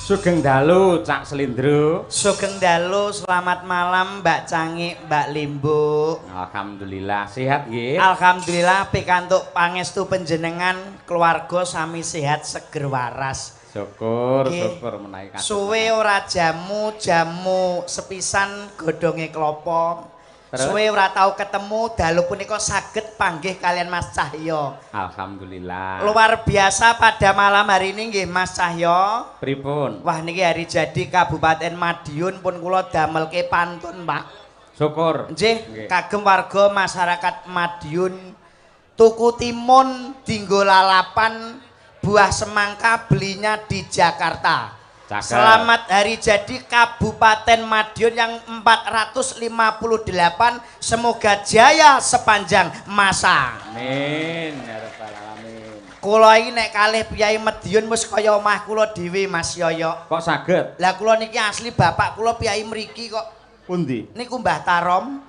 Sugeng dalu Cak Slindro. Sugeng dalu, selamat malam Mbak Cangik, Mbak Limbo. Alhamdulillah sehat nggih. Alhamdulillah pikantuk pangestu panjenengan keluarga sami sehat seger waras. Syukur menawi kadang. Suwe ora jamu sepisan godhonge klopo. Suwe ora tau ketemu dalu punika saged panggih kalian Mas Cahyo. Alhamdulillah. Luar biasa pada malam hari ini nggih Mas Cahyo. Pripun? Wah niki hari jadi Kabupaten Madiun pun kula damelke pantun, Pak. Syukur. Nggih, kagem warga masyarakat Madiun tuku timun dinggo lalapan, buah semangka belinya di Jakarta. Cakep. Selamat hari jadi Kabupaten Madiun yang 458. Semoga jaya sepanjang masa. Amin ya rabbal alamin. Kula iki nek kalih Piyai Madiun wis kaya omah kula dhewe Mas Yoyo. Kok saged? Lah kula niki asli bapak kula Piyai mriki kok. Pundi? Niku Mbah Tarom.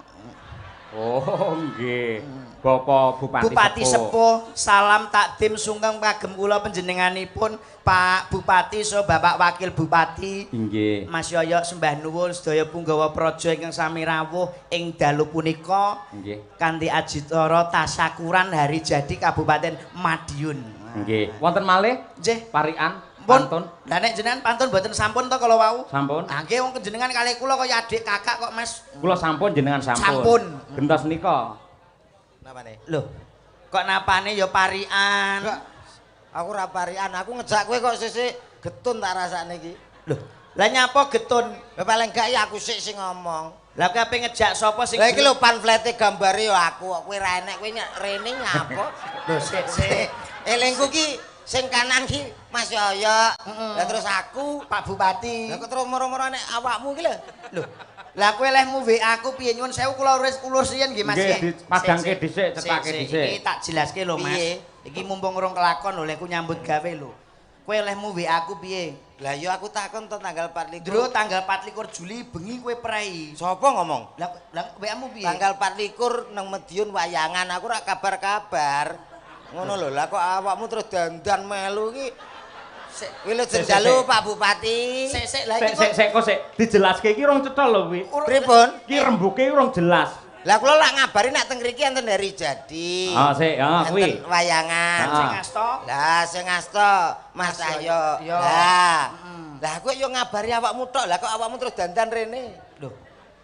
Oh nggih. Bapak Bupati Sepuh, salam takdim sungkem kagem kula panjenenganipun Pak Bupati so Bapak Wakil Bupati. Nggih. Mas Yoyo sembah nuwun sedaya punggawa praja ingkang sami rawuh ing dalu punika. Nggih. Kanthi ajitara tasyakuran hari jadi Kabupaten Madiun. Nggih. Wonten malih? Nggih. Parikan Pantun. pantun. Lah nek jenengan pantun mboten sampun to kala wau? Sampun. Ah nggih wong jenengan kalih kula kaya adik kakak kok Mas. Kula sampun jenengan sampun. Sampun. Gentos nika. Napane? Loh. Kok napane ya parian? Enggak. Aku ora parian, aku ngejak kowe kok sisik getun tak rasane iki. Loh. Lah nyapa getun? Lah paling gak ya aku sik sing ngomong. Lah kowe ape ngejak sapa sing Lah iki lho pamflete gambare ya aku kok kowe ra enek kowe rene nyapa? Loh sik. Elingku ki sing kanan ki Mas Yoyo. Lah terus aku Pak Bupati. Lah kok terus moro-moro nek awakmu ki lho. Loh. Lah kowe lehmu WA aku piye nyuwun sewu kula ulur siyen nggih Mas Nggih, padangke dhisik, cetake Iki dhisik. tak jelaske lho Mas. Piye? Iki mumpung urung kelakon lho lek ku nyambut gawe lho. Kowe lehmu WA aku piye? Lah yo aku takon to tanggal 24. Dro tanggal 24 Juli bengi kowe prei. Sapa ngomong? Lah WA-mu piye? Tanggal 24 nang Madiun wayangan aku ora kabar-kabar. Ngono lho, lah kok awakmu terus dandan melu iki. Kowe lho jendalu Pak Bupati. Sik lah iki Sik kok sik dijelaske iki urung cetha lho kuwi. Pripun? Iki rembuke urung jelas. Lah kula lak ngabari nek teng mriki enten hari jadi. Ah sik, kuwi. Enten wayangan. sing asta. Lah sing asta Mas Cahyo. Yo. Lah. Lah kowe yo ngabari awakmu tok. Lah kok awakmu terus dandan rene? Lho.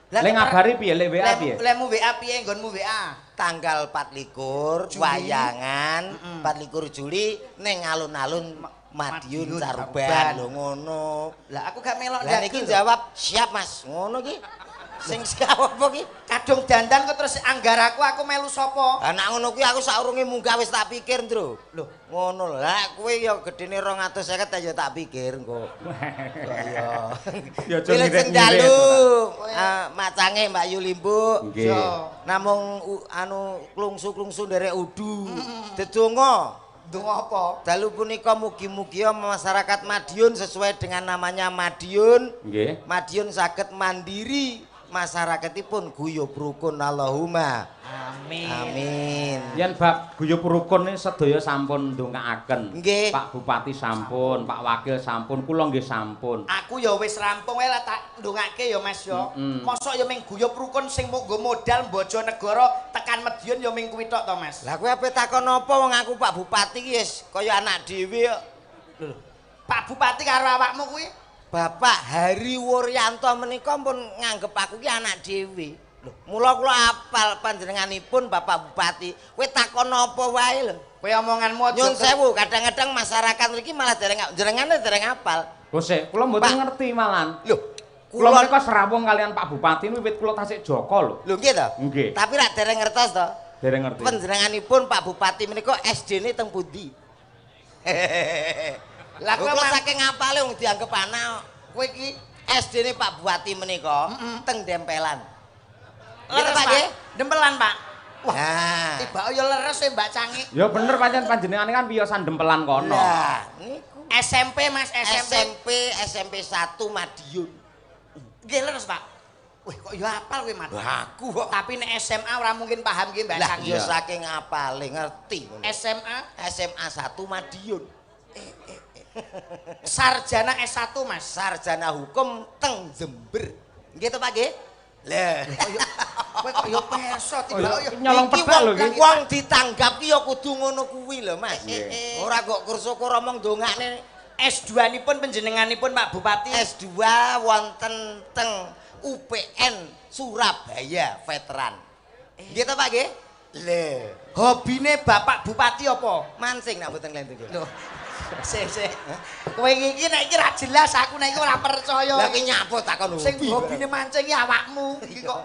Lek ngabari piye? Lek WA piye? Lemu WA piye nggonmu WA? Tanggal 24 wayangan 24 Juli ning alun-alun Madiun Caruban lho ngono. Lah aku gak melok Lah niki jawab siap Mas. Ngono ki. Sing siap apa ki? kadung dandan kok terus anggar aku melu sapa? Lah nek ngono kuwi aku saurunge munggah wis tak pikir, Ndro. Loh, Ngono lho. Lah kowe ya gedene 250 ya tak pikir engko. Iya. Ya aja Pilih sing ngirit-ngirit. dalu. Macange Mbak Yulimbu. Nggih. Namung anu klungsu-klungsu nderek udu. Dedonga. ndonga apa? Dalu punika mugi-mugi masyarakat Madiun sesuai dengan namanya Madiun. Nggih. Madiun saged mandiri, masyarakatipun guyub rukun Allahumma. Amin. Amin. Yen bab guyub rukun ini sedaya sampun ndongaaken. Nggih. Pak Bupati sampun, Pak Wakil sampun, kula nggih sampun. Aku ya wis rampung wae lah tak ndongake ya Mas yo. Mosok ya ming guyub rukun sing nggo modal bojo negara tekan Madiun ya ming kuwi tok to Mas. Lah kowe ape takon apa wong aku Pak Bupati ki wis kaya anak dhewe kok. Lho, Pak Bupati karo awakmu kuwi Bapak Hari Wuryanto menika pun nganggep aku ki anak dhewe. Lho, mula kula apal panjenenganipun Bapak Bupati. Kowe takon apa wae lho. kowe omonganmu aja Nyun sewu, kadang-kadang masyarakat mriki malah jenengane dereng apal. Lho sik, kula mboten Pak. ngerti malan. Lho, Kula kula menika serawung kalian Pak Bupati wiwit kula tasik Joko lho. lho nggih to? Nggih. Tapi rak dereng ngertos to. Dereng ngerti. Panjenenganipun Pak Bupati menika SD-ne teng pundi? Lah kowe kula saking apale wong dianggep anak. kowe iki SD-ne Pak Bupati menika teng Dempelan. leres Pak, Pak. nggih? Dempelan Pak. Wah, Nah. tiba ya leres ya Mbak Cangik. Ya bener pancen panjenengane kan piyosan dempelan kono. Nah, niku SMP Mas, SMP 1 Madiun. Nggih leres Pak. Wih kok ya apal kowe Mas. Lah aku kok Tapi nek SMA ora mungkin paham nggih Mbak lah Cangik. ya saking apale ngerti ngono. SMA SMA 1 Madiun. Sarjana S1 Mas. Sarjana hukum teng Jember. Nggih to Pak nggih? Lah, Kowe kok ya peso Nyolong pedal lho iki. Wong ditanggap ki ya kudu ngono kuwi lho Mas. Ora kok kursukur omong dongakne. S2-nipun panjenenganipun Pak Bupati. S2 wonten teng UPN Surabaya Veteran. Nggih to Pak nggih? Lho, Hobine Bapak Bupati apa? mancing nak mboten klentu. Lho. Sik. Kowe iki nek iki ra jelas aku nek iki ora percaya. Lah ki nyapo takon Sing hobi. hobine mancing iki awakmu. Iki kok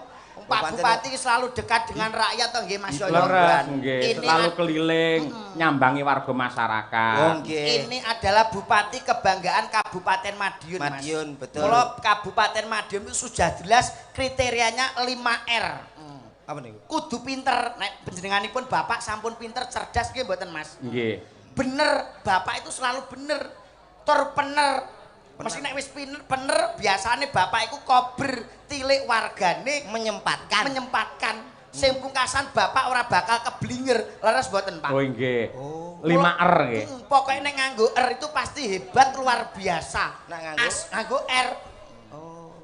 Pak Bupati selalu dekat dengan rakyat to nggih Mas Yoyo. Leres nggih, Ini selalu keliling nyambangi warga masyarakat. Oh nggih. Ini adalah Bupati kebanggaan Kabupaten Madiun, Mas. Madiun, betul. Kalau Kabupaten Madiun itu sudah jelas kriterianya 5R. Apa niku? Kudu pinter. Nek panjenenganipun Bapak sampun pinter, cerdas nggih mboten, Mas? Nggih. Bener, Bapak itu selalu bener. Tur bener. Mesti nek wis bener, biasane Bapak iku kober tilik wargane menyempatkan. Sing pungkasan Bapak ora bakal keblinger. Leres mboten, Pak? Oh nggih. 5R nggih. Pokoknya nek nganggo R itu pasti hebat luar biasa. Nek nganggo? Nganggo R.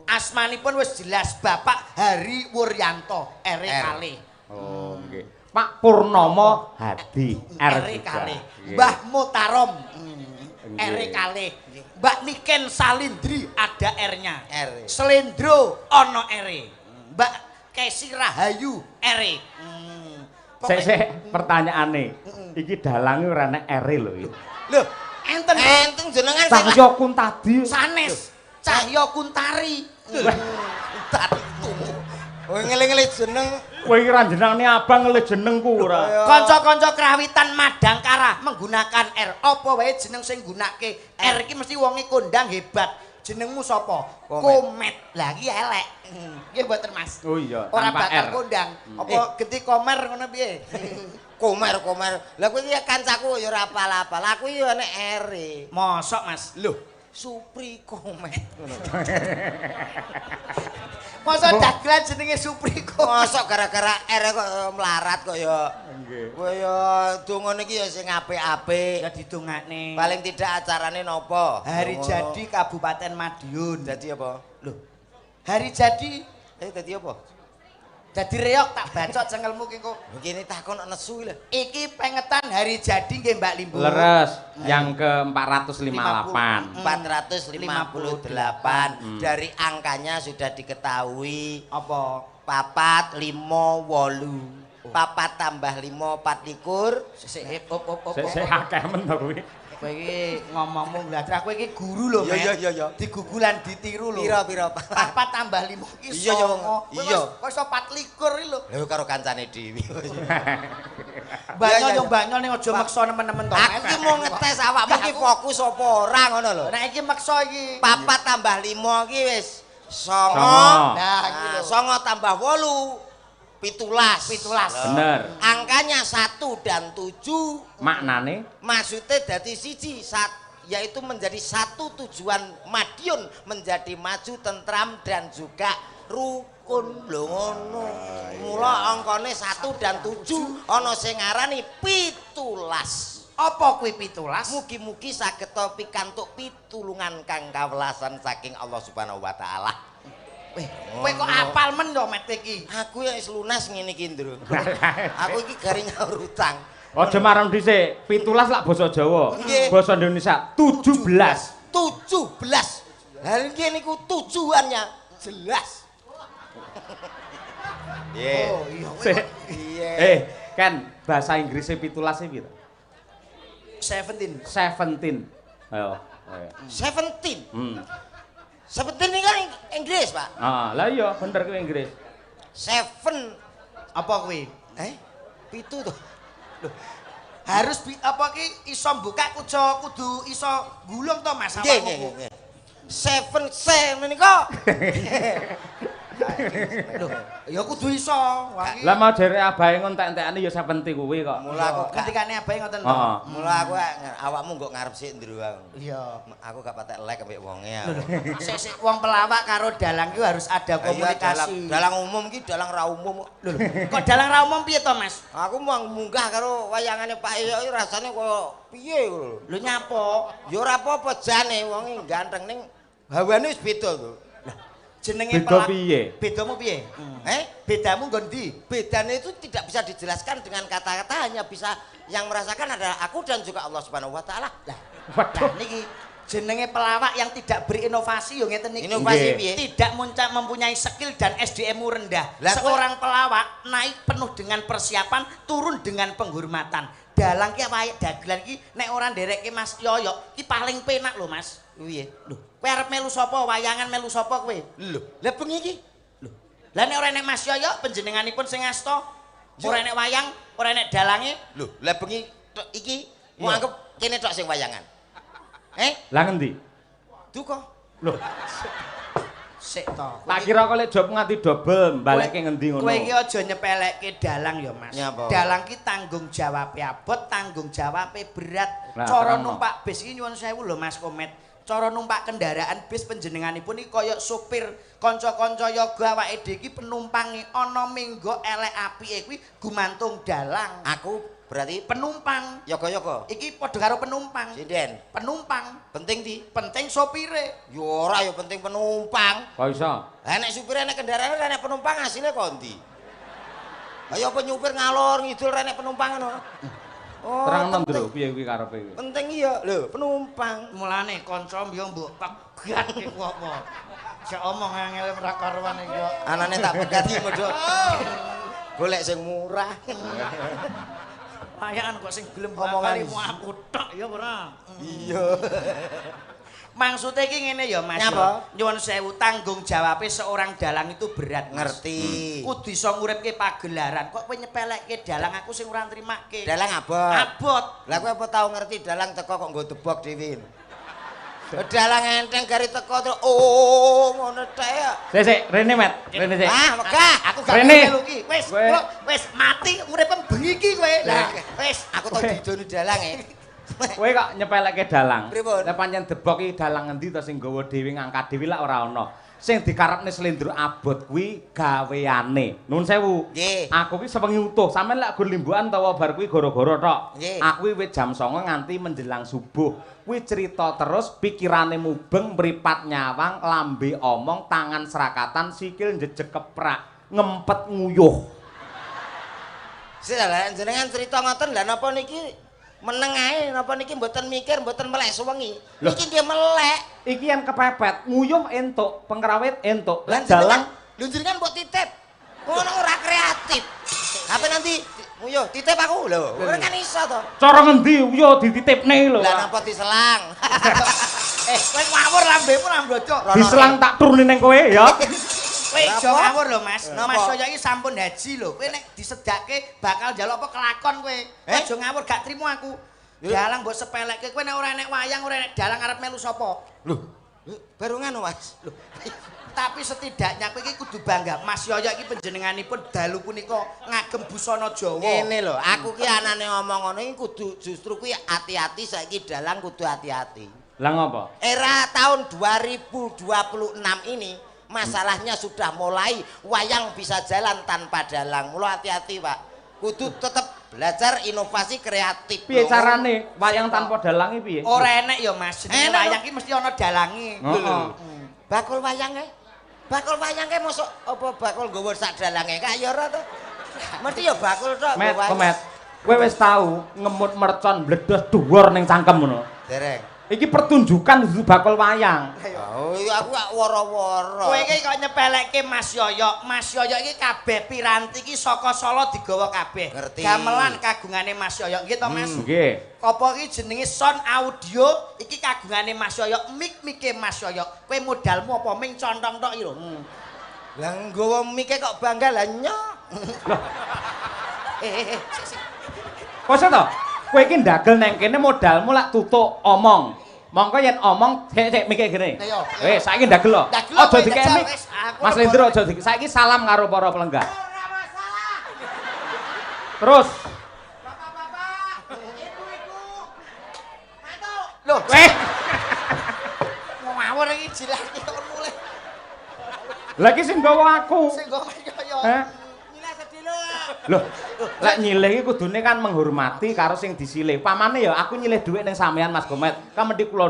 Asmanipun wis jelas Bapak Hari Wuryanto, R kalih. Oh nggih. Pak Purnomo Hadi R juga. kalih. Nggih. Mbah Mutarom Nggih. R kalih. Mbak Niken Salindri ada R-nya. R. Selendro ono R. Mbak Kesi Rahayu R. Sik pertanyaane. Iki dalange ora nek R lho iki. Lho, enten jenengan Cahyo Kuntadi. sanes Cahyo Kuntari. tadi tuh. Oh ngeling-eling jeneng. Kowe iki ra jenenge abang ngelih jenengku ora. Kanca-kanca krawitan Madangkara menggunakan R. Apa wae jeneng sing nggunakake R iki mesti wonge kondang hebat. Jenengmu sapa? Komet. Lah iki elek. Nggih mboten Mas. Oh iya, Ora tanpa bakal R. kondang. Apa genti komer ngono piye? Komer. Lah kowe iki kancaku ya ora apal-apal. Aku ya nek R. Mosok Mas. Loh, Supri Komet ngono. Mosok dagelan jenenge Supriko. Mosok gara-gara R kok melarat kok ya. Nggih. Kowe ya dongane iki ya sing apik-apik. Ya didongakne. Paling tidak acarane nopo? Hari jadi Kabupaten Madiun. Dadi apa? Loh. Hari jadi Dadi apa? dadi reok tak bacot cengelmu ki kok. Begini takon nesu lho. Iki pengetan hari jadi nggih Mbak Limbu. Leres yang ke 458. 458 dari angkanya sudah diketahui Apa? 4 5 8 papat tambah 5 24 Sik op. Sik akeh men to kuwi. Kowe iki ngomongmu belajar kowe iki guru lho, Men. Iya. Digugulan ditiru lho. Piro 4 tambah 5 iki Iya, ya, songo. iya. Kok iso 24 iki lho. lho karo kancane dhewe. Banyol Iya. yo banyol ning aja maksa nemen-nemen to. Aku ki mau ngetes awakmu ki fokus apa ora ngono lho. Nek iki maksa iki. 4 tambah 5 ki wis 9. Songo. Nah, iki lho. 9 tambah 8 17. Bener. Angkanya 1 dan 7 Maknane maksudnya dari siji yaitu menjadi satu tujuan Madiun menjadi maju, tentram dan juga rukun lho ngono. Mula angkane 1 dan 7 ana sing ngarani 17. Apa kuwi 17? Mugi-mugi saged pikantuk pitulungan kang kawelasan saking Allah Subhanahu wa taala. Kowe kok apal men yo met iki. Aku ya wis lunas ngene iki, Ndro. Aku iki garing nyaur utang. aja marang dhisik. 17 lak basa Jawa. Nggih. Basa Indonesia 17. 17. Lah iki niku tujuannya jelas. Oh iya. Sik. Iya. Kan bahasa Inggrisnya 17 e piro? 17. 17. Ayo. 17. 17 ini kan Inggris, Pak. Lah iya bener kuwi Inggris. 7 Apa kuwi? Pitu tuh. Harus apa ki iso buka kudu iso gulung to Mas Nggih, awakmu. nggih. 7 menika. Lho, ya kudu iso. Lah mau jere abahe ngontek-entekane ya sepenti kuwi kok. Mula aku ketikane abahe ngoten lho. Heeh. Mula aku awakmu nggo ngarep sik ndro aku. Iya. Aku gak patek lek ambek wonge aku. Sik wong pelawak karo dalang ki harus ada komunikasi. Dalang umum ki dalang ra umum. Lho, kok dalang ra umum piye to, Mas? Aku mau munggah karo wayangane Pak Iyo iki rasane kaya piye lho. Lho nyapa? Ya ora apa-apa jane wong ganteng ning hawane wis beda to. Jenenge Beda piye? Bedamu piye? Bedamu nggon ndi? Bedanya itu tidak bisa dijelaskan dengan kata-kata, hanya bisa yang merasakan adalah aku dan juga Allah Subhanahu wa taala. Lah niki jenenge pelawak yang tidak berinovasi yo ngeten niki. Inovasi piye? Tidak mempunyai skill dan SDM-mu rendah. Lah, Seorang pelawak naik penuh dengan persiapan, turun dengan penghormatan. Dalang ki wae dagelan ki nek ora nderekke Mas Yoyo ki paling penak lho Mas. Piye? Lho, kowe arep melu sapa? Wayangan melu sapa kowe? Lho, lah bengi iki. Lho. Lah nek ora enek Mas Yoyo panjenenganipun sing ngasta, ora enek wayang, ora enek dalange. Lho, lah bengi iki mau anggap kene tok sing wayangan. Lah ngendi? Duka. Lho, Sik to. tak kira kok lek job nganti double balekke ngendi ngono. Kowe iki aja nyepelekke dalang ya, Mas. Nyapa? Dalang ki tanggung jawabe abot, tanggung jawabe berat. Lah, Cara terangno. numpak bis iki nyuwun sewu lho Mas Komet. Cara numpak kendaraan bis panjenenganipun iki kaya supir kanca-kanca yoga awake dhewe iki penumpange ana minggo elek apike kuwi gumantung dalang. Aku berarti Penumpang. yoga-yoga. Iki padha karo penumpang. Sinden. Penumpang Penting di. penting sopire. Yo ora yo penting penumpang. Kok iso? Lah nek supir nek kendaraan nek penumpang hasilnya kondi. Ayo apa nyupir ngalor ngidul nek penumpang ngono. Oh, Terangno penting. ndro piye kuwi karepe kuwi. Penting iya lho penumpang. Mulane kanca yo mbok pegat iki kok apa. Sik omong angel ora karuan iki yo. Anane tak pegati modho. Golek sing murah. Wayangan kok sing gelem Omongan. bakal aku tok ya ora. Iya. Maksudnya iki ngene ya Mas. Nyapa? Nyuwun sewu tanggung jawabe seorang dalang itu berat. Mas. Ngerti. Kudu iso nguripke pagelaran. Kok kowe nyepelekke dalang aku sing ora nrimake. Dalang abot. Abot. Lah kowe apa tau ngerti dalang teko kok nggo tebok dhewe. Dalang enteng gari teko terus ngono tek ya. Sik, rene Met, rene sik. Ah, megah. Aku gak Rene. melu ki. Wis, Kowe- bro, wis mati uripe bengi ki kowe. Lah, wis Aku tau didoni dalang Kowe kok nyepelekke dalang. Pripun? Lah pancen debok iki dalang endi to sing gawa dhewe ngangkat dhewe lak ora ana. Sing dikarepne slendro abot kuwi gaweane. Nuwun sewu. Nggih. Aku ki sewengi utuh. Sampeyan lak gur limbukan utawa bar kuwi gara-gara tok. Nggih. Aku wit jam 09.00 nganti menjelang subuh. Kuwi cerita terus, pikirane mubeng, mripat nyawang, lambe omong, tangan serakatan, sikil njejeg keprak, ngempet nguyuh. Sik lah jenengan cerita ngoten lah napa niki meneng ae napa niki mboten mikir mboten melek suwengi. Loh. Niki nggih melek. Iki yang kepepet, nguyuh entuk, pengrawit entuk, Lah dalang jenengan mbok titip. Ngono ora kreatif. Apa nanti yo titip aku lho. Ora kan iso to. cara ngendi yo dititipne lho. Lah napa diselang? kowe ngawur lambemu lambrojo. Diselang tak turuni ning kowe ya. Kowe aja Napa? ngawur lho Mas. Napa? Mas Yoyo iki sampun haji lho. Kowe nek disedake bakal njaluk apa kelakon kowe. Aja ngawur gak trimo aku. Dalang mbok sepelekke kowe nek ora enek wayang, ora enek dalang arep melu sapa? Loh, baru ngono Mas. Loh. Tapi setidaknya kowe iki kudu bangga. Mas Yoyo iki panjenenganipun dalu punika ngagem busana Jawa. Ngene lho, aku ki anane ngomong ngono iki kudu justru kuwi hati-hati saiki dalang kudu hati-hati. Lah ngopo? Era tahun 2026 ini masalahnya sudah mulai wayang bisa jalan tanpa dalang. Mula hati-hati, Pak. Kudu tetap belajar inovasi kreatif. Piye Lho. carane wayang tanpa dalange piye? Ora enek ya Mas. Jenenge Enek, wayang iki mesti ana dalange. Heeh. Bakul wayang Bakul wayang mosok apa bakul nggawa sak dalange kaya ora to? Mesti ya bakul tok. Met, nggawa wayang. Komet. Kowe wis tau ngemut mercon bledos dhuwur ning cangkem ngono. Dereng. Iki pertunjukan dudu bakul wayang. Oh, iya aku gak woro-woro. Kowe iki kok nyepelekke Mas Yoyo. Mas Yoyo iki kabeh piranti iki saka Solo digawa kabeh. Ngerti. Gamelan kagungane Mas Yoyo. Nggih to Mas? Nggih. Apa iki jenenge sound audio iki kagungane Mas Yoyo, mik-mike Mas Yoyo. Kowe modalmu apa ming contong tok iki lho. Lah nggawa mike kok bangga lah nyok. Sik. Kok to? Kowe iki ndagel nang kene modalmu lak tutuk omong. Mongko yen omong sik mikir gini. Ayo. Wis saiki ndagel lho. Aja dikemi. Mas Lindro aja dik. Saiki salam karo para pelenggah. Ora masalah. Terus. Bapak-bapak, ibu-ibu. Matuk. Loh, Ngawur iki jilat iki kok mulih. Lah iki sing nggawa aku. Sing nggo kaya. Heh. Nyileh sedilo. Loh, lek nyilih iki kudune kan menghormati karo sing disilih. Pamane ya aku nyilih dhuwit ning sampean Mas Komet. Kamendhi kula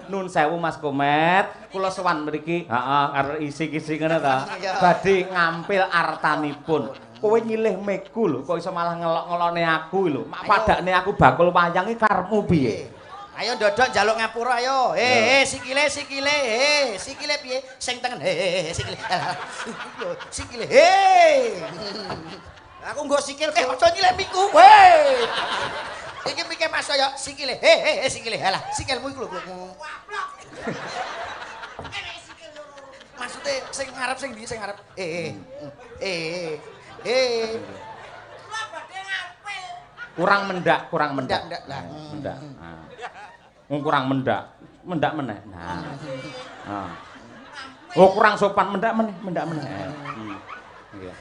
nun sewu Mas Komet. Kula sowan mriki, heeh, karo isi-isi ngono ta. Badhe ngampil artanipun. Kowe nyilih meku lho, kok iso malah ngelok-ngelone aku lho. Mak padakne aku bakul wayang iki karepmu piye? Ayo ndodok njaluk ngapura ayo. Sikile sikile piye? Sing tengen. Sikile. Sikile. aku nggo sikil Aja nyilih miku. Iki mikir Mas yo sikile. Sikile. Halah, sikilmu iku lho. Waplok. Maksude sing ngarep sing ndi sing ngarep? Kurang mendak. Mendak lah. Mendak. Kurang mendak meneh. Nah. Oh, kurang sopan mendak meneh. Nggih.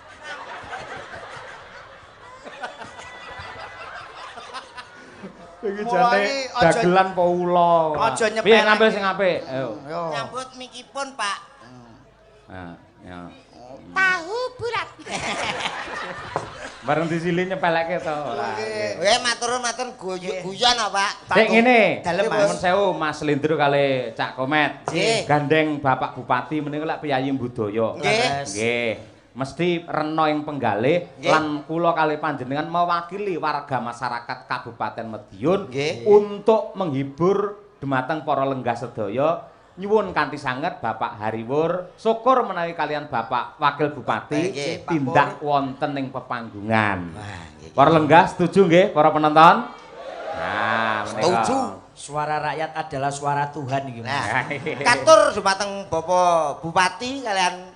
Iki jane dagelan Paula. Aja nyepelake. Piye ngambil sing apik? Ayo. nyambut mikipun, Pak. Nah, ya. Tahu bulat. Bareng disilih nyepeleke to. Matur guyon apa, Pak? Sik ngene. Dalem, Mas. Nuwun sewu Mas Lindro kali Cak Komet. Nggih. Gandeng Bapak Bupati menika lek piyayi budaya. Nggih. Mesti rena ing penggalih lan kula kali panjenengan mewakili warga masyarakat Kabupaten Madiun untuk menghibur dumateng para lenggah sedaya. Nyuwun kanthi sanget Bapak Hariwur, syukur menawi kalian Bapak Wakil Bupati tindak wonten ing pepanggungan. Para lenggah setuju nggih, para penonton? Nah, Setuju. Suara rakyat adalah suara Tuhan iki. Nah, katur dumateng Bapak Bupati kalian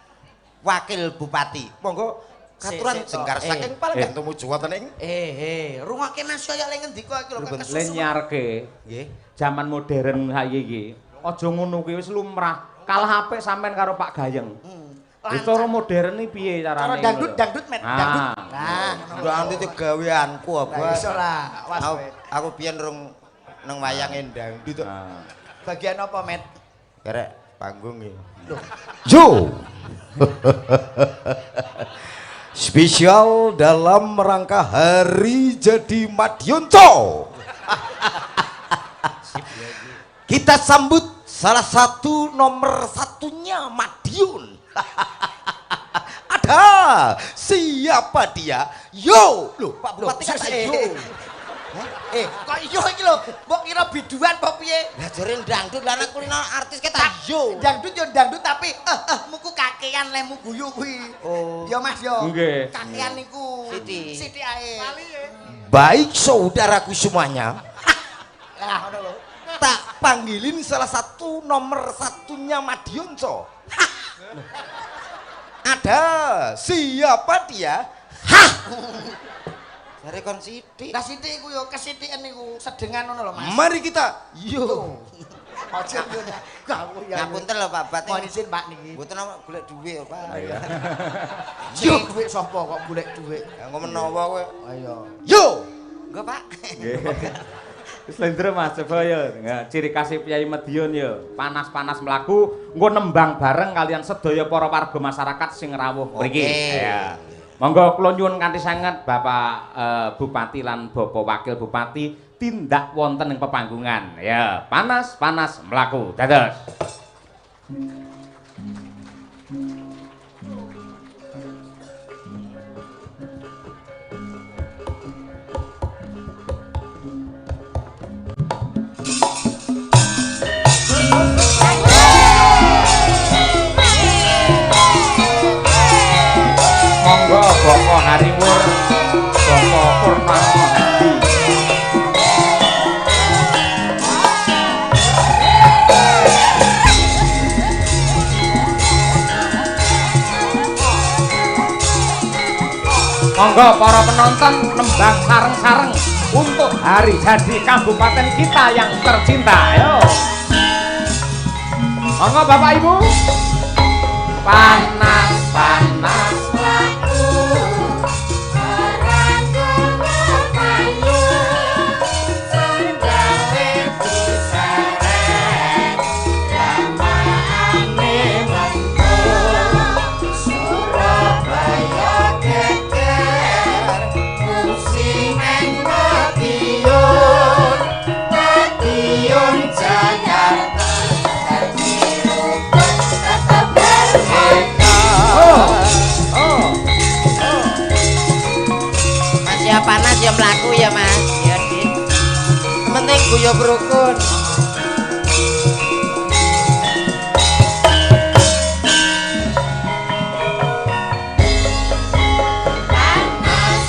Wakil Bupati. Monggo katuran jengkar saking paling tumuju wonten ing. Rungokke Mas yo lek ngendika iki lho Le nyarke. Nggih. Zaman modern saiki iki. Aja ngono kuwi wis lumrah. Kalah apik sampean karo Pak Gayeng. Wis cara modern iki piye carane? Cara dangdut met dangdut. Dangdut itu gaweanku apa? Iso lah. Aku biyen rung nang wayange dangdut. Bagian apa met? Kerek panggung iki. Yo. Spesial dalam rangka Hari Jadi Madiun Co. Kita sambut salah satu nomor satunya Madiun. Ada siapa dia? Yo, loh Pak Bupati kata yo. Kok iyo iki lho, mbok kira biduan apa piye? Lah jare dangdut lah nek kulino artis kata yo. Dangdut yo dangdut tapi muku kakean lemu guyu kuwi. Oh. Yo Mas yo. Nggih. Kakean niku. Siti ae. Baik saudaraku semuanya, Lah ngono lho. tak panggilin salah satu nomor satunya Madiun Co. Ada siapa dia? Jare kon sithik. Lah sithik iku yo kesithiken niku sedengan ngono lho Mas. Mari kita yo. Aja yo. Kamu ya. Ngapunten lho Pak Bupati. Mohon izin Pak niki. Mboten golek dhuwit Pak. Iya. Yo dhuwit sapa kok golek dhuwit? Ya engko menawa kowe. Ayo. Yo. Engko Pak. Nggih. Wis Lindro Mas coba yo. Ciri khas Piyayi Madiun yo. Panas-panas mlaku engko nembang bareng kalian sedaya para warga masyarakat sing rawuh mriki. Ya. Monggo kula nyuwun kanthi sanget Bapak Bupati lan Bapak Wakil Bupati tindak wonten ing pepanggungan. Ya, panas-panas mlaku. Dados. Monggo Bapak Hariwur, Bapak Purnama Hadi. Monggo para penonton nembang sareng-sareng untuk hari jadi kabupaten kita yang tercinta. Ayo. Monggo Bapak Ibu. Panas panas laku. Panas ya mlaku ya Mas. Ya nggih. Penting guyub rukun.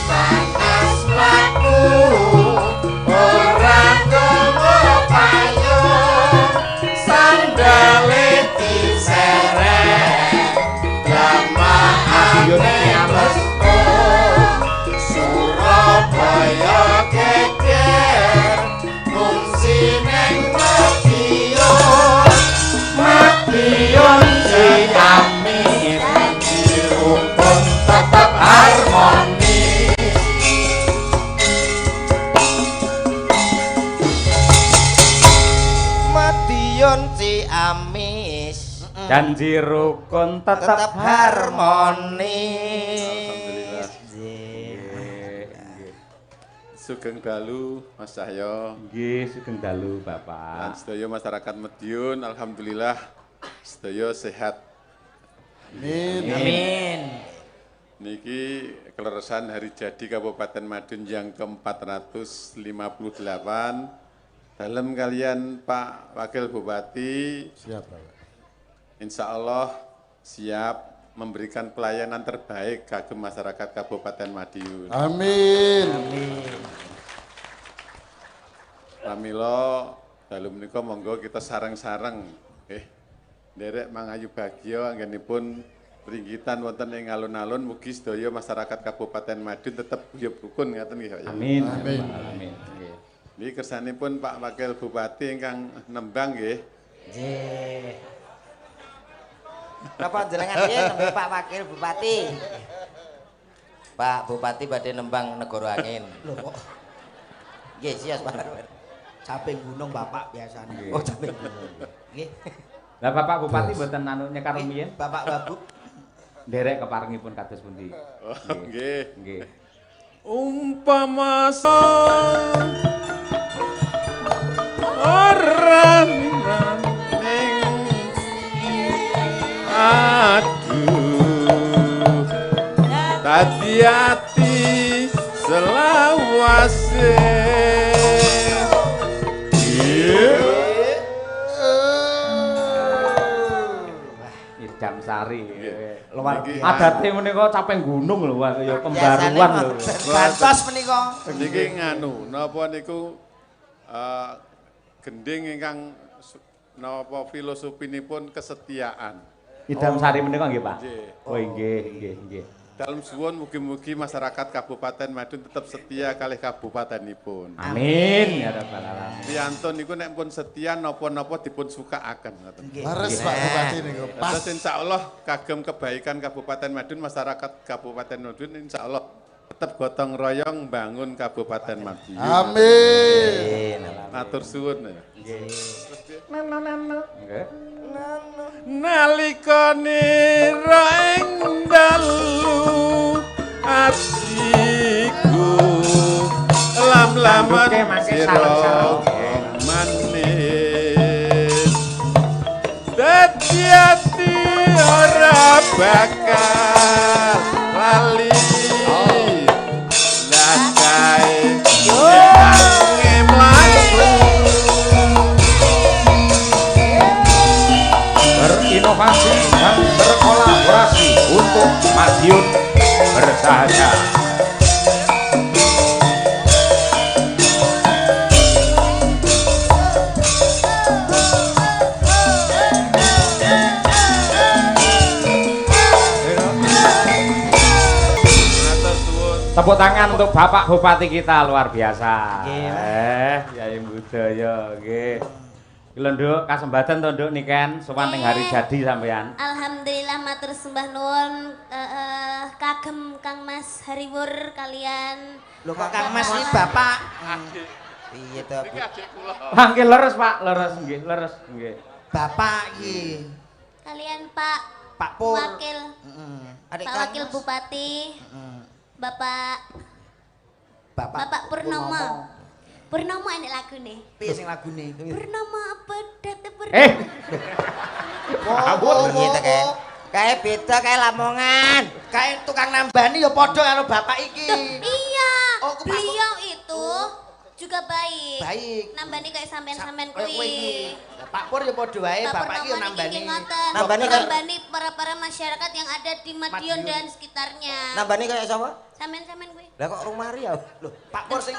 Panas mlaku ora gowo payung sandale diseret lamaane Surabaya geger fungsi neng Madiun si kami dirukun tetap harmoni Madiun si amis janji rukun tetap harmoni. Sugeng dalu Mas Cahyo. Nggih, sugeng dalu Lan Bapak. sedaya masyarakat Madiun alhamdulillah sedaya sehat. Amin. Niki keleresan hari jadi Kabupaten Madiun yang ke-458 dalam kalian Pak Wakil Bupati. Siap, Bapak. Insya Allah siap memberikan pelayanan terbaik kagem masyarakat Kabupaten Madiun. Amin. Pramila dalu menika monggo kita sareng-sareng nderek mangayu bagya anggenipun ringgitan wonten ing alun-alun mugi sedaya masyarakat Kabupaten Madiun tetep guyub rukun ngaten nggih Pak. Amin. Amin. Amin. Nggih. Niki kersanipun Pak Wakil Bupati ingkang nembang nggih. Nggih. Napa jenengan piye nembe Pak Wakil Bupati? Pak Bupati badhe nembang negara angin. Lho kok Nggih, sias Pak. caping gunung Bapak biasanya. Oh, capek. Nggih. Lah Bapak Bupati mboten anu nyekar rumiyin? Bapak Wabuk Nderek keparengipun kados pundi? Oh, nggih. Nggih. Umpama orang ning aduh tadi hati selawase Jam Sari. luar biasa. Adate menika caping gunung lho ya pembaruan lho. Bantos menika. niki nganu napa niku gending ingkang napa filosofipun kesetiaan. Idam Sari menika nggih, Pak? Nggih. Oh nggih, nggih, nggih. Dalem suwun mugi-mugi masyarakat Kabupaten Madiun tetap setia kalih kabupatenipun. Amin ya rabbal alamin. Priyantun niku nek pun setia napa-napa dipun sukaaken ngoten. Leres Pak Bupati niku. Pas. Terus insyaallah kagem kebaikan Kabupaten Madiun masyarakat Kabupaten Madiun insyaallah tetap gotong royong bangun Kabupaten Madiun. Amin. Matur suwun. Nggih. Nalika nira ing dalu atiku lam-laman sira manis dadi ati ora bakal lali nakae berinovasi dan berkolaborasi untuk Madiun bersahaja. Tepuk tangan untuk Bapak Bupati kita luar biasa. Yai Budaya, nggih. Lho Nduk, kasembatan to Nduk niken sowan ning hari jadi sampean. Alhamdulillah matur sembah nuwun kagem Kang Mas Hariwur kalian. Lho kok Kang Mas iki bapak. Piye to, Bu? Nggih leres Pak, leres nggih, leres nggih. Bapak iki. Kalian Pak Pak Pur. Wakil. Adik Pak Kang Wakil Mas. Bupati. Bapak Bapak Purnomo. Purnomo enek lagune. Piye sing lagune? Purnomo pedet Eh. Ngawur gitu kan. Kayak beda kayak Lamongan. Kayak tukang nambani ya padha karo bapak iki. Iya. Oh, Pak Pur. Beliau itu juga baik. Baik. Nambani kayak sampean-sampean Kowe kuwi. iki. Pak Pur ya padha wae, bapak iki ya nambani. Nambani para masyarakat yang ada di Madiun Madiun. dan sekitarnya. Nambani kayak sapa? Sampean-sampean kuwi. Lah kok rumah ya? Loh, Pak Pur sing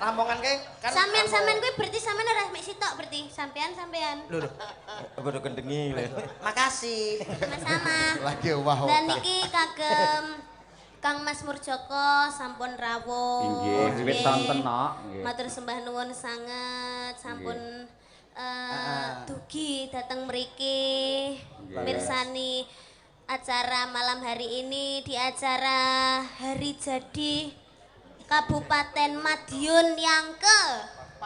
Lamongan kae kan. Sampean kuwi berarti sampean ora mek sitok berarti. Sampean. Lho lho. kudu kendengi lho. Makasih. Sama-sama. Lagi wah. Dan niki kagem Kang Mas Murjoko sampun rawuh. Nggih, wit sonten no. Nggih. Matur sembah nuwun sanget sampun dugi dateng mriki mirsani acara malam hari ini di acara hari jadi Kabupaten Madiun yang ke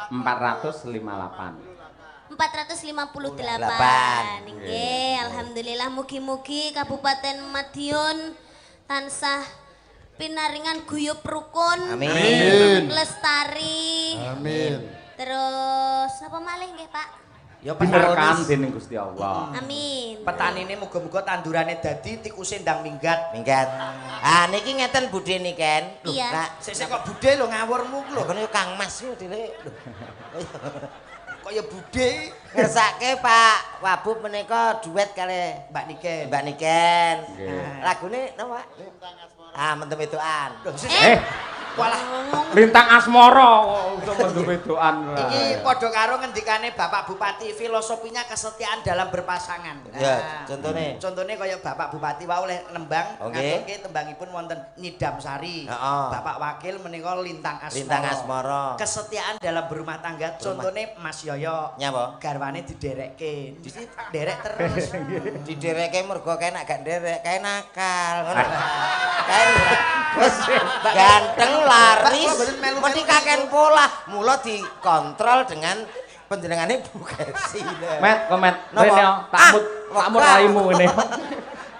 458. 458. Nggih, alhamdulillah mugi-mugi Kabupaten Madiun tansah pinaringan guyub rukun. Amin. Lestari. Amin. Terus apa malih nggih, Pak? Ya Diberkahan dening Gusti Allah. Amin. Petanine muga-muga tandurane dadi tikuse ndang minggat. Minggat. Ah niki ngeten budhe niken. Iya. Nah, Sik kok budhe lho ngawurmu ku lho lho. kono Kang Mas yo dile. Kok ya budhe Ngersake Pak Wabub menika duet kali Mbak Niken. Mbak Niken. Nggih. Lagune napa? Ah mentem wedokan. Walah Lintang Asmara kok mendung wedokan. iki padha karo ngendikane Bapak Bupati, filosofinya kesetiaan dalam berpasangan. Ya, contone. Contone kaya Bapak Bupati wae oleh nembang Oke. ngaturke tembangipun wonten Nyidam Sari. Heeh. Bapak Wakil menika Lintang Asmara. Lintang Asmara. Kesetiaan dalam berumah tangga contone Mas Yoyo. Nyapa? Garwane diderekke. Derek terus. Didereke mergo kae nek gak nderek kae nakal. Ngono. Kae wis ganteng laris mesti kaken pola. Mula dikontrol dengan panjenengane Bu Kersi. Met, komet. Napa? Rene takmut wekah. raimu ngene.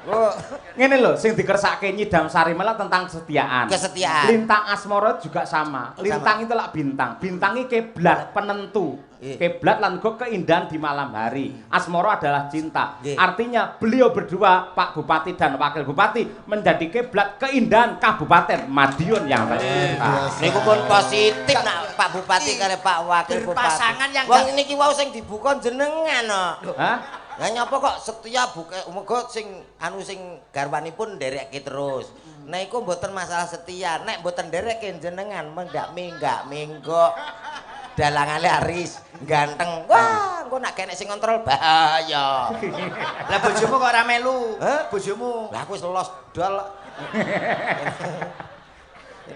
Oh, Ngene lho, sing dikersake Nyidam Sari malah tentang kesetiaan. Kesetiaan. Lintang Asmara juga sama. Lintang itu lah bintang. Bintang ini kiblat penentu. Iya. Kiblat lan go keindahan di malam hari. Asmara adalah cinta. Iya. Artinya beliau berdua, Pak Bupati dan Wakil Bupati, menjadi kiblat keindahan Kabupaten Madiun yang tercinta. niku pun positif nak Pak Bupati kare Pak Wakil Bupati. Berpasangan yang wong niki wau sing dibuka jenengan no. Hah? Lah nyapa kok setia buka muga sing anu sing garwanipun nderekke terus. Nah iku mboten masalah setia, nek mboten nderekke jenengan menggak minggo. Dalangane aris, ganteng. Wah, engko nak kene sing kontrol bahaya. Lah bojomu kok ora melu? Hah? Bojomu. Lah aku wis los dol.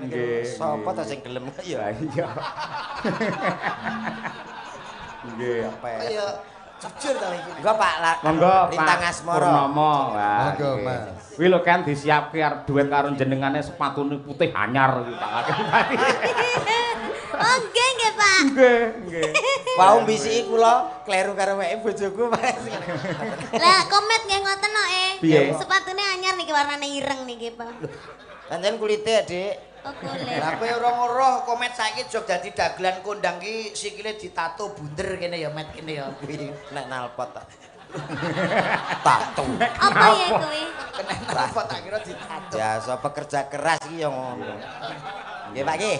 Nggih. Sapa ta sing gelem ya? Lah iya. Nggih. Ayo jujur ta iki. Enggak Pak, Monggo Lintang Pak Asmara. Purnomo. Wah, Monggo, nggih. Mas. Kuwi lho kan disiapke arep duet karo jenengane sepatune putih anyar iki Pak. Oh, nggih, Pak. Nggih, nggih. Wau mbisiki kula kleru karo weke bojoku Pak. Lah, komet nggih ngoten no Piye? Sepatune anyar niki warnane ireng niki, Pak. Pancen kulite, Dik. Oh, kulit. Lah kowe ora ngoroh komet saiki jog dadi dagelan kondang ki sikile ditato bunder kene ya met kene ya. Kuwi nek nalpot ta. Tato. Apa ya kuwi? Kena apa tak kira ditato. Biasa pekerja keras iki ya ngono. Nggih Pak nggih.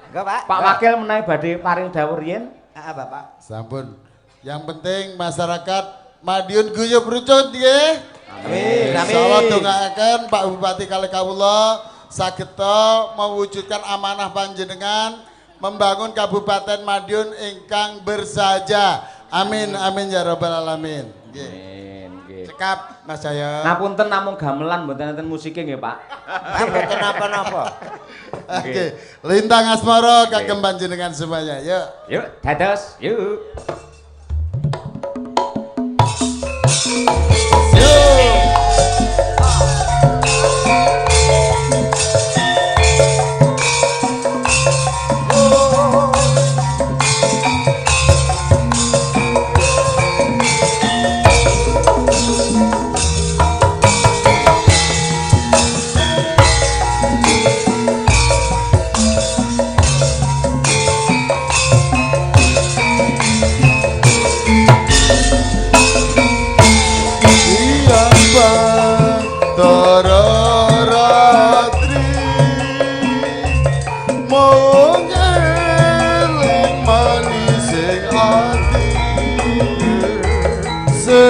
Enggak Pak. Pak Wakil menawi badhe paring dawuh riyen. Heeh, Bapak. Sampun. Yang penting masyarakat Madiun guyub rucut nggih. Amin. Insyaallah dongaaken Pak Bupati kalih kawula sageta mewujudkan amanah panjenengan membangun Kabupaten Madiun ingkang bersahaja. Amin amin ya rabbal alamin. Nggih. Amin, nggih. Cekap Mas Jaya. Ngapunten namung gamelan mboten enten musike nggih, Pak. Pak mboten napa-napa. Oke, Lintang Asmara kagem panjenengan semuanya. Yuk. Yuk, dados, yuk.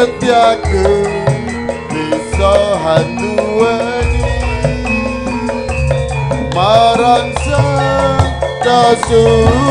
setiaku bisa handuweni marang sang dasulati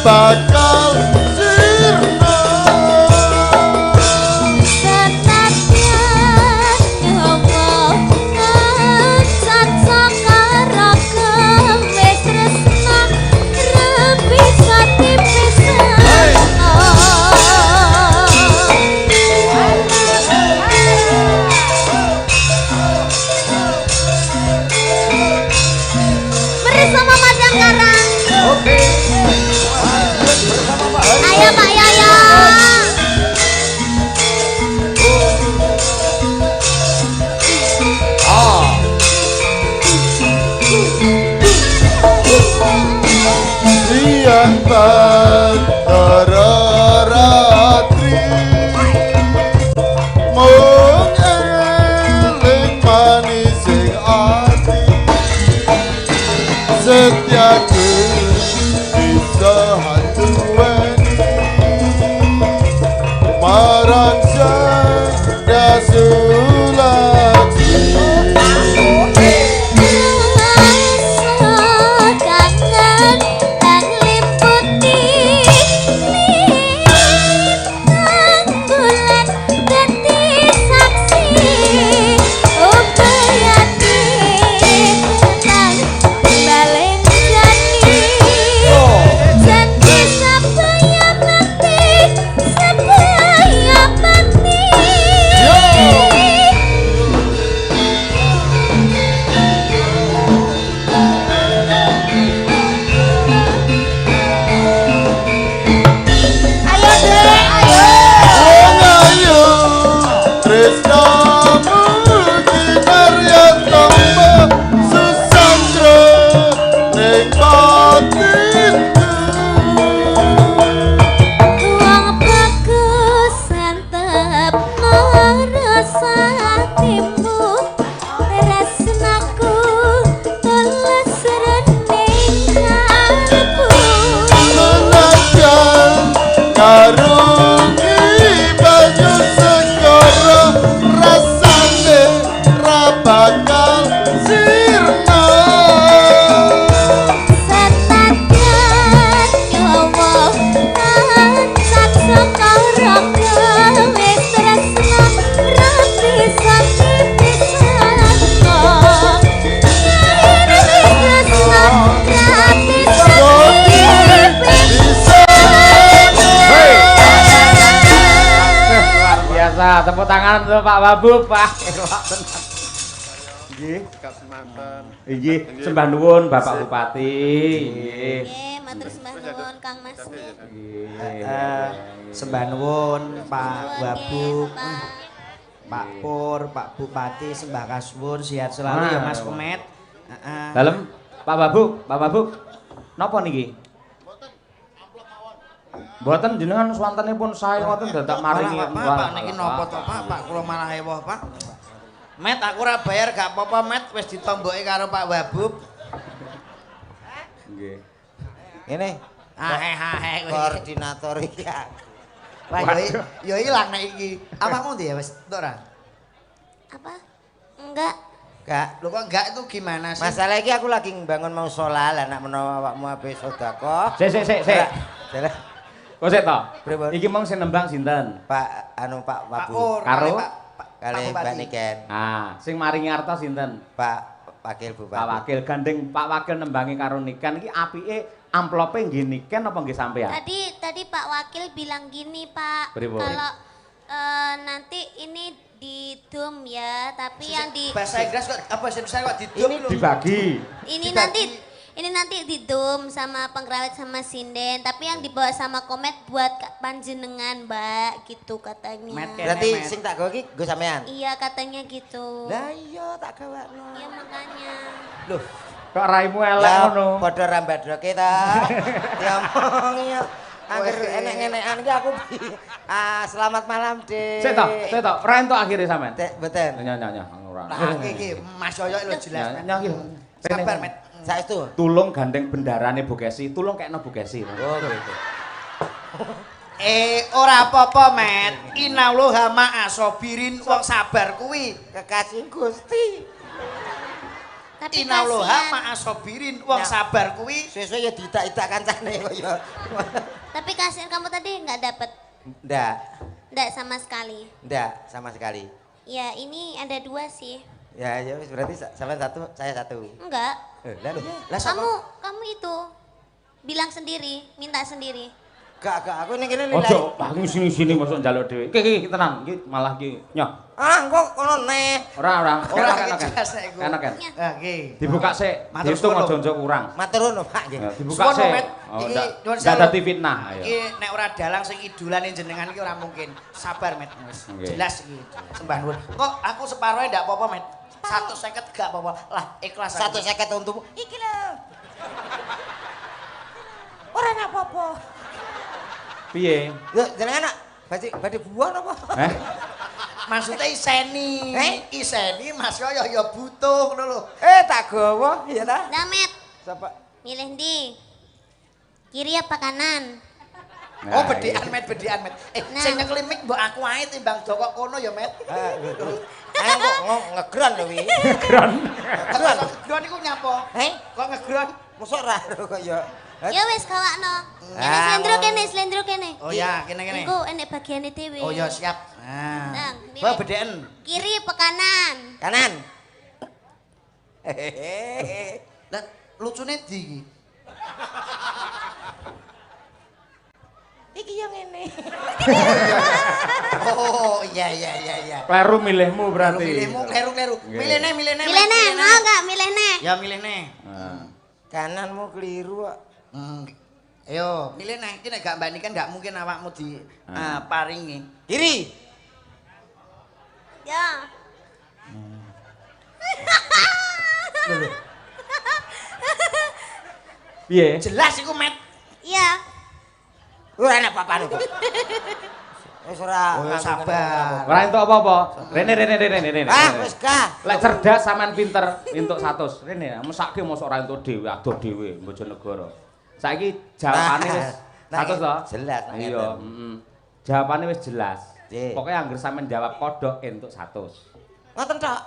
bakal sirna senadyan nyowo ngecat sakara wis tresna repisah tipisan bersama Madang Karang. Oke. Ayo Pak Yoyo. siang Bathara Ratri mung eling manising ati setiaku bisa handuweni marang sang dasulati Tepuk tangan untuk Pak Wabub, Pak. Nggih. Nggih, sembah nuwun Bapak Bupati. Nggih, matur sembah nuwun Kang Mas. Sembah nuwun Pak Wabub, Pak Pur, Pak Bupati, sembah kasuwun sehat selalu ya Mas Kemet. Dalem Pak Wabub. Napa niki? Mboten jenengan swantenipun sae ngoten dadak maringi. Pak niki napa to Pak? Pak kula malah ewoh Pak. Met aku ora bayar gak apa-apa Met, wis ditomboki karo Pak Wabub. Nggih. Ini Hahe. Koordinator iki. Wah, yo ilang nek iki. Awakmu ndi ya wis entuk ora? Apa? Enggak. Enggak. Lho kok enggak itu gimana sih? Masalah iki aku lagi bangun mau sholat lah, nak menawa awakmu ape sedekah. Sik. Jalan. Kok sik to? Pripun? Iki mong sing nembang sinten? Pak Pak Wabu. Pur, Karo? Kali Mbak Niken. Ah, sing maringi arta sinten? Pak Wakil Bupati. Pak Wakil gandeng Pak Wakil nembangi karo Niken iki apike amplope nggih Niken apa nggih sampean? Tadi Pak Wakil bilang gini, Pak. Pripun? Kalau nanti ini didum ya, tapi yang di bahasa Inggris kok apa bahasa Indonesia kok didum lho. Dibagi. ini nanti didum sama pengrawit sama sinden, tapi yang dibawa sama komet buat panjenengan, Mbak, gitu katanya. Berarti sing tak gawe iki nggo sampean. Iya, katanya gitu. Lah iya tak gawakno. Iya makanya. Loh, Kok raimu elek ngono? Padha rambadroke ta. Diomong ya. Angger enek-enekan iki aku. Selamat malam, Dik. Sik to, ora entuk akhire sampean. Mboten. Nyanyi ora. Nah, iki Mas Yoyo lho jelas. Nyanyi. Sabar, Met. Saestu. Tulung gandeng bendarane Bu Kesi, tulung kekno Bu Kesi. Oh, gitu. Ora apa-apa, Met. Innallaha ma'asobirin, wong sabar kuwi Kekasih Gusti. Tapi Innallaha kasihan. ma'asobirin, wong sabar kuwi. Sesuk ya diidak-idak kancane kok ya. Tapi kasihan kamu tadi nggak dapet. Ndak Sama sekali. sama sekali. Ya, ini ada 2 sih. Ya wis berarti sampean satu, saya satu. Enggak. Lah Lah Kamu itu bilang sendiri, minta sendiri. Gak, aku ini kene lilai. Ojo, paling sini-sini masuk njaluk dhewe. Iki tenang, iki malah iki nyoh. Kok kono neh. Ora. Ora jelas nek iku. Enak kan? Nggih. Dibuka sik, Matur dihitung suwun, aja njok kurang. Matur nuwun, Pak nggih. Ya, dibuka Suwun, sik. Met. Oh, Iki ndak nyuwun ndak sewu. dadi fitnah. Ayo. Iki nek ora dalang sing idolane jenengan iki ora mungkin. Sabar, Met. Wis Nggih. jelas iki. Sembah nuwun. Kok aku separohe ndak apa-apa, Met. 150 gak apa-apa. Lah, ikhlas aku. 150 untukmu. Iki lho. Ora apa-apa. Piye? Lho, jenengan nak badhe buah apa? Maksudnya iseni. Iseni Mas Yoyo ya butuh ngono lho. Tak gawa, iya ta? Nah, Met, Sapa? milih di kiri apa kanan? Nah, Oh, bedhekan Met. Nah. Sing nyekeli mik mbok aku ae timbang doko kono ya, Met. Ayo kok ngegron lho wi. Ngegron iku nyapa? Kok ngegron? Mosok ra kok ya. Ya wis gawakno. Ah, Slendro kene. Oh ya, kene. Iku enek bagiane dhewe. Oh ya, siap. Nah. Nang, milih. Mbok bedheken. Kiri apa kanan? Kanan. Lah lucune ndi iki? Iki yang ini. Oh, iya. Kleru milihmu berarti. Milihmu kleru. Milih neh. Milih neh, mau enggak milih neh? Ya milih neh. Kananmu keliru kok. Ayo, milih neh. Iki nek gak mbani kan gak mungkin awakmu di paringi. Kiri. Ya. Piye? Jelas iku, Met. Iya. Ora enak papane kok. Wis ora. Oh, sabar. Ora entuk apa-apa. Rene. Wis gah. Lek cerdas sampean pinter entuk 100. Rene, mesake mosok ora entuk dhewe, adoh dhewe Bojonegoro. Saiki jawabane wis 100 to? Jelas. Iya, Jawabane wis jelas. Nggih. Pokoke anggere sampean jawab kodhok entuk 100. Ngoten tok.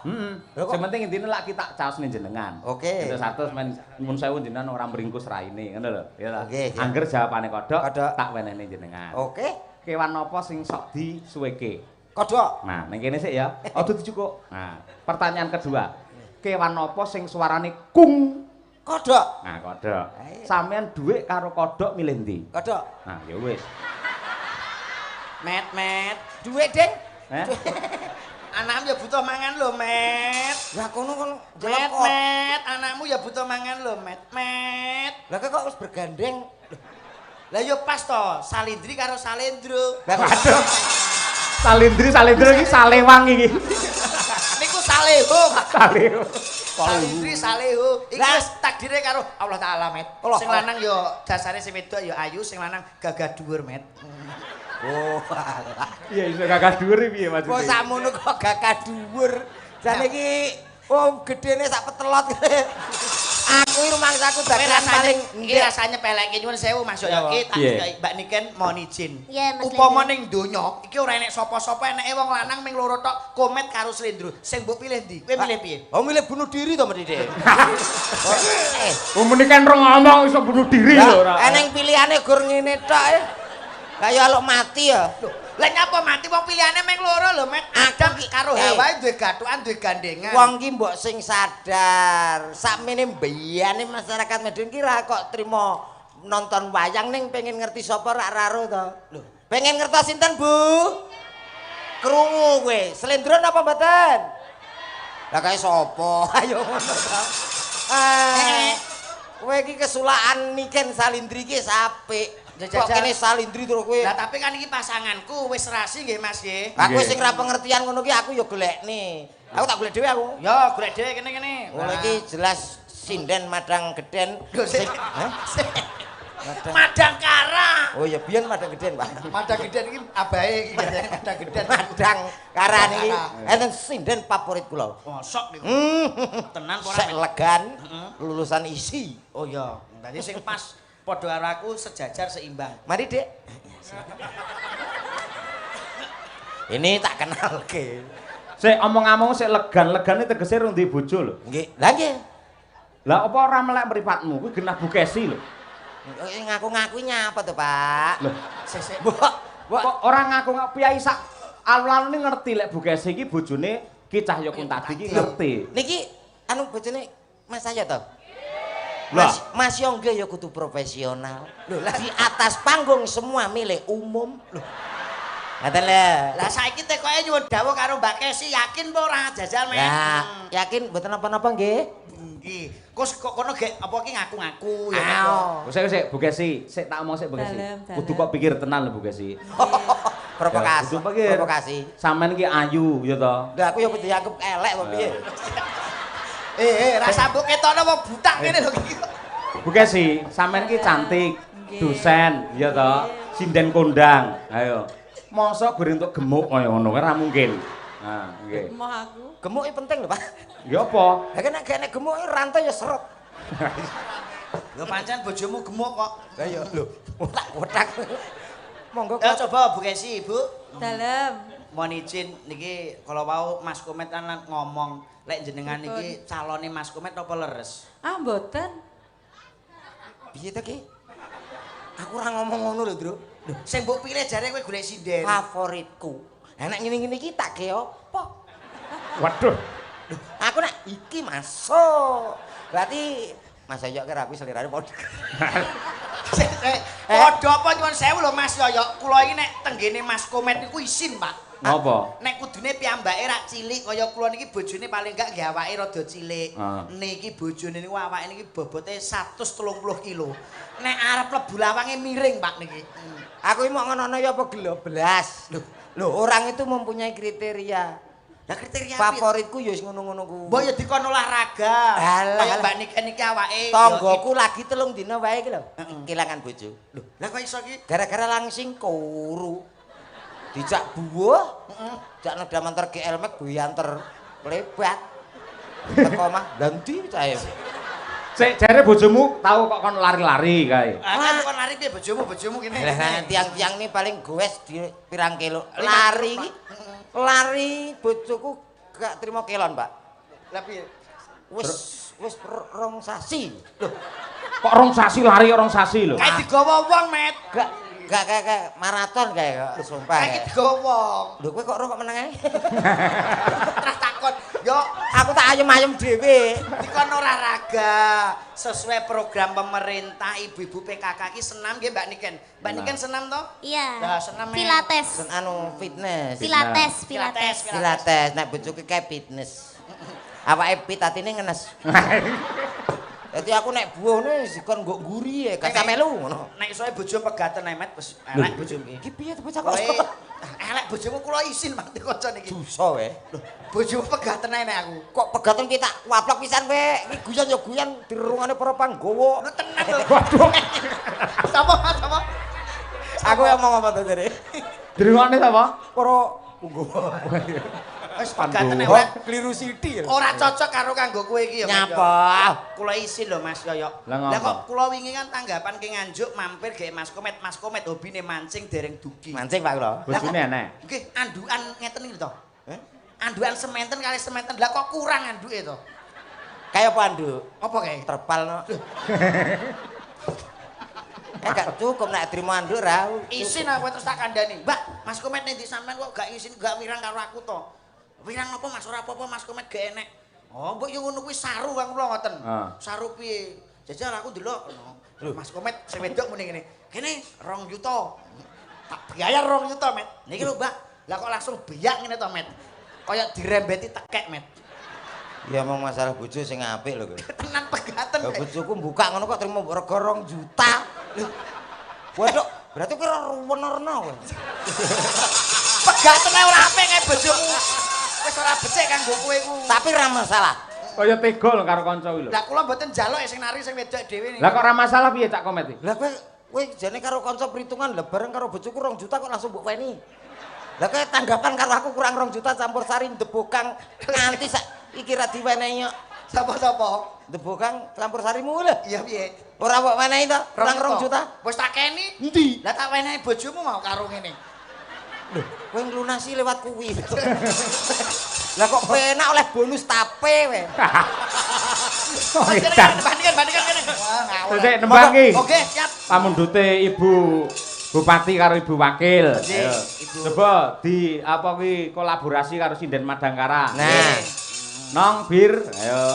Sing penting intine lak kita caosne jenengan. Oke. Entuk 100 men nyuwun sewu jenengan ora meringkus raine, ngono lho. Ya ta. Oke, siap. Anggere jawabane kodhok, Kodhok. tak wenehne jenengan. Oke. Kewan apa sing sok disuweke? Kodhok. Nah, ning kene sik ya. Aja dicukuk. Nah, pertanyaan kedua. Kewan apa sing suarane kung? Kodhok. Nah, kodhok. Ayo. Sampeyan dhuwit karo kodhok milih ndi? Kodhok. Nah, ya wis. Met. Duwe, Ding. Anakmu ya butuh mangan lho, Met. Lah kono kon jelek kok. Met. Anakmu ya butuh mangan lho, Met. Lah kok wis bergandeng. Lah yo pas to, salindri karo salendro. Lah waduh. Salindri iki salewang iki. Niku saleho, Pak. Salew. Salindri saleho. Iki wis takdire karo Allah Taala, Met. Allah. Sing lanang yo dasare sing wedok yo ayu, sing lanang gagah dhuwur, Met. Oh, alah. Iya iso gagah dhuwur piye Kok maksudnya? sakmono kok gagah dhuwur. Jane iki gedene sak petelot. Aku rumangsaku dagelan paling iki rasane peleke nyuwun sewu Mas Yoyo iki tak Mbak Niken mohon izin. Upama ning donya iki ora enek sapa-sapa eneke wong lanang ming loro tok komet karo Slendro. Sing mbok pilih ndi? Kowe milih piye? Oh milih bunuh diri to mesti Dik. Umune kan ora ngomong iso bunuh diri lho ora. Eneng pilihane gur ngene tok e. Kaya alok mati ya. Lah nyapa mati wong pilihane ming loro lho, Mek. Adam karo Hawa duwe gathukan, duwe gandengan. Wong ki mbok sing sadar, sakmene mbiyane masyarakat Madiun ki ra kok trimo nonton wayang ning pengen ngerti sapa rak raro to. Lho, pengen ngertos sinten, Bu? Krungu kowe, Slendro napa mboten? Lah kae sapa? Ayo ngono to. Kowe iki kesulakan Niken Salindri ki apik. Kok kene Salindri terus kowe. Lah tapi kan iki pasanganku wis serasi nggih Mas nggih. Aku sing ra pengertian ngono ki aku ya golekne. Aku tak golek dhewe aku. Ya golek dhewe kene-kene. Ngono iki jelas sinden madang geden. Madang kara. Oh ya biyen madang geden, Pak. Madang geden iki abahe iki madang geden. Madang karan iki enten sinden favorit kula. Mosok niku. Tenan ora. Sek legan lulusan isi. Oh iya, dadi sing pas padha karo aku sejajar seimbang. Mari, Dik. Ini tak kenalke. Sik omong-omong sik legan-legane tegese rung duwe bojo lho. Nggih. Lah nggih. Lah apa ora melek mripatmu kuwi genah bukesi lho. Ngaku-ngaku nyapa to, Pak? Lho, Sik. kok ora ngaku piyai sak alun-alune ngerti lek bukesi iki bojone Ki Cahya Kuntadi iki ngerti. Niki anu bojone Mas saya to? Lah, Mas Yongge ya kudu profesional. Lho, lah di atas panggung semua milik umum. Lho. Ngaten lho. Lah saiki tekoke nyuwun dawuh karo Mbak Kesi yakin apa ora jajal men? Lah, yakin mboten napa-napa nggih? Nggih. Kok kono gek apa iki ngaku-ngaku ya. Sik bukesi, sik tak omong sik bukesi. Kudu kok pikir tenan lho bukesi. Provokasi. Kudu pikir. Provokasi. Sampeyan iki ayu ya to. Lah aku ya kudu dianggep elek apa piye? Rasa mbok ketokno wong butak ngene lho iki. Bukesi, sampeyan iki cantik, dosen ya to, sinden kondang. Ayo. Mosok goreng entuk gemuk kaya ngono ora mungkin. Nah, nggih. Emoh aku. Gemuk penting lho, Pak. Ya apa? Lah kan nek gemuk rantai ya seret. Lho pancen bojomu gemuk kok. Lah ya lho, otak-otak. Monggo Ya coba Bu Kesi, Bu. Dalem. Mohon izin niki kalau mau Mas Komet kan ngomong lek jenengan niki calone Mas Komet apa leres? Ah mboten. Piye to ki? Aku ora ngomong ngono lho, Bro. Lho, sing mbok pilih jare kowe golek sinden. Favoritku. Nek ngene-ngene iki tak ge apa? Waduh. Aku nek iki masuk. Berarti Mas Yoyo ki rapi selirane padha. Padha apa nyuwun sewu lho Mas Yoyo. Kula iki nek tenggene Mas Komet niku isin, Pak. Apa? Nek kudune piyambake rak cilik kaya kula niki bojone paling gak nggih awake rada cilik. Niki bojone niku awake niki bobote 130 kilo. Nek arep lebu lawange miring, Pak niki. Aku iki mau ngono ya apa gelo belas. Loh, orang itu mempunyai kriteria. Lah kriteria favoritku ya wis ngono-ngono ku. Mbok ya dikon olahraga. Kaya Mbak Niki awake tanggoku lagi 3 dina wae iki lho. Kelangan bojo. Lho, lah kok iso iki? Gara-gara langsing kuru. Dijak buah, jak neda mantar GL Max buyanter lebat. Teko mah ganti cahe. Sik jare bojomu tahu kok kon lari-lari kae. Kan kon lari piye bojomu kene. Lah tiang-tiang ini paling goes di pirang kilo. Lari iki. Lari bojoku gak terima kelon, Pak. Lah piye? Wis rong sasi. Loh, kok rong sasi lari rong sasi lho. Kayak digawa wong, Met. Gak kayak maraton kayak sumpah. Kayak digawa wong. Lho kowe kok kok meneng ae. Terus takon, yo aku tak ayem-ayem dhewe. Dikon olahraga sesuai program pemerintah ibu-ibu PKK ki senam nggih Mbak Niken. Mbak Niken senam toh? Iya. Lah senam Pilates. Anu fitness. Pilates. Nek bojoku kayak fitness. Awake fit atine ngenes. Dadi aku nek buahne dikon nggo nguri ya, gak melu ngono. Nek isoe bojo pegaten Met wis elek bojomu iki. Iki piye to bocah kok? Elek bojomu kula isin Mak kanca niki. Dosa wae. Lho, bojomu pegaten ae nek aku. Kok pegaten kita waplok pisan kowe. Iki guyon ya guyon dirungane para panggawa. Lho tenan lho. Waduh. Sapa? Aku yang mau ngomong to jare. Dirungane sapa? Para panggawa. Wis pegaten nek kliru sithik. ora cocok karo kanggo kowe iki ya. Nyapa? Kula isin lho Mas Yoyo. Lah kok kula wingi kan tanggapan ki nganjuk mampir gawe Mas Komet hobine mancing dereng dugi. Mancing Pak kula. Bojone enek. Nggih, andukan ngeten iki to. Andukan sementen kali sementen. Lah kok kurang anduke to? Kayak apa anduk? Apa kae? Terpal no. Gak cukup nek trimo anduk ra. Isin aku terus tak kandhani. Mbak, Mas Komet nek sampean kok gak isin gak wirang karo aku to. Wirang apa Mas ora apa-apa Mas Komet gak enek. Oh, mbok yo ngono kuwi saru Kang kula ngoten. Saru piye? Jajal aku ndelok. Mas Komet sing wedok muni ngene. Kene 2 juta. Tak bayar 2 juta, Met. Niki lho, Mbak. Lah kok langsung beyak ngene to, Met. Kaya dirembeti tekek, Met. Ya emang masalah bojo sing apik lho. Tenan pegaten. Ya bojoku buka ngono kok trimo rega 2 juta. Waduh, berarti kira ruwen-ruwen kowe. Pegaten ora apik kae bojomu. Wis ora becik kanggo kowe ku. Tapi ora masalah. Kaya tega lho karo kanca kuwi lho. Lah kula mboten njaluk sing nari sing wedok dhewe niku. Lah kok ora masalah piye Cak Komet iki? Lah kowe jane karo kanca perhitungan lah bareng karo bojoku 2 juta kok langsung mbok weni. Lah kowe tanggapan karo aku kurang 2 juta campur sari ndebokang nganti sak iki ra diwenehi kok. Sapa-sapa? Ndebokang campur sarimu lho. Iya piye? Ora mbok wenehi to? Kurang 2 juta. Wis tak keni. Endi? Lah tak wenehi bojomu mau karo ngene. Lho, kowe nglunasi lewat kuwi. Lah kok penak oleh bonus tape we. Bandingkan kene. Wah, ngawur. Sik nembang iki. Oke, siap. Pamundhute Ibu Bupati karo Ibu Wakil. Nggih, Ibu. Coba di apa kuwi kolaborasi karo Sinden Madangkara. Nah, Nong bir, ayo.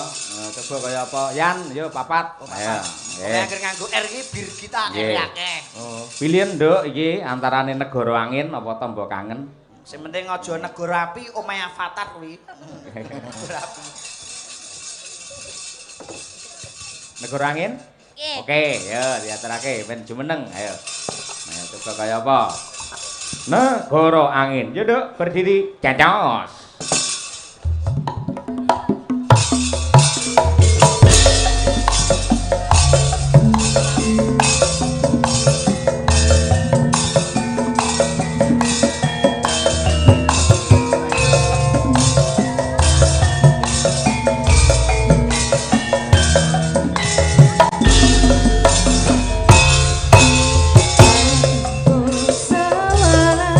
Coba kaya apa? Yan, yo papat. Ayo. Oke, akhir nganggo R iki bir kita akeh. Oh, pilihan nduk iki antarane Negara Angin apa Tombo Kangen. Sing penting aja negara api omahe Avatar kuwi. Negara api. Negara Angin? Oke, ya diaturake ben jumeneng. Ayo. Ayo coba kaya apa? Negara Angin. Yo nduk berdiri cacos. Salah,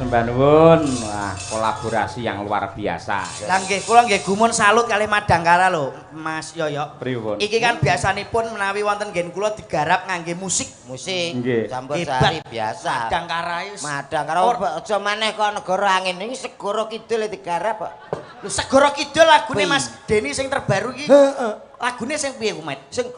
Sembah nuwun. Wah, kolaborasi yang luar biasa. Lah nggih, kula nggih gumun salut kali Madangkara lho, Mas Yoyo. Pripun? Iki kan biasanipun menawi wonten nggen kula digarap ngangge musik. Musik. Nggih. Campur sari biasa. Madangkara wis. Madangkara aja maneh kok negara angin iki segara kidul digarap kok. Lho segara kidul lagune Mas Deni sing terbaru iki. Heeh. Lagune sing piye ku, Mat? Sing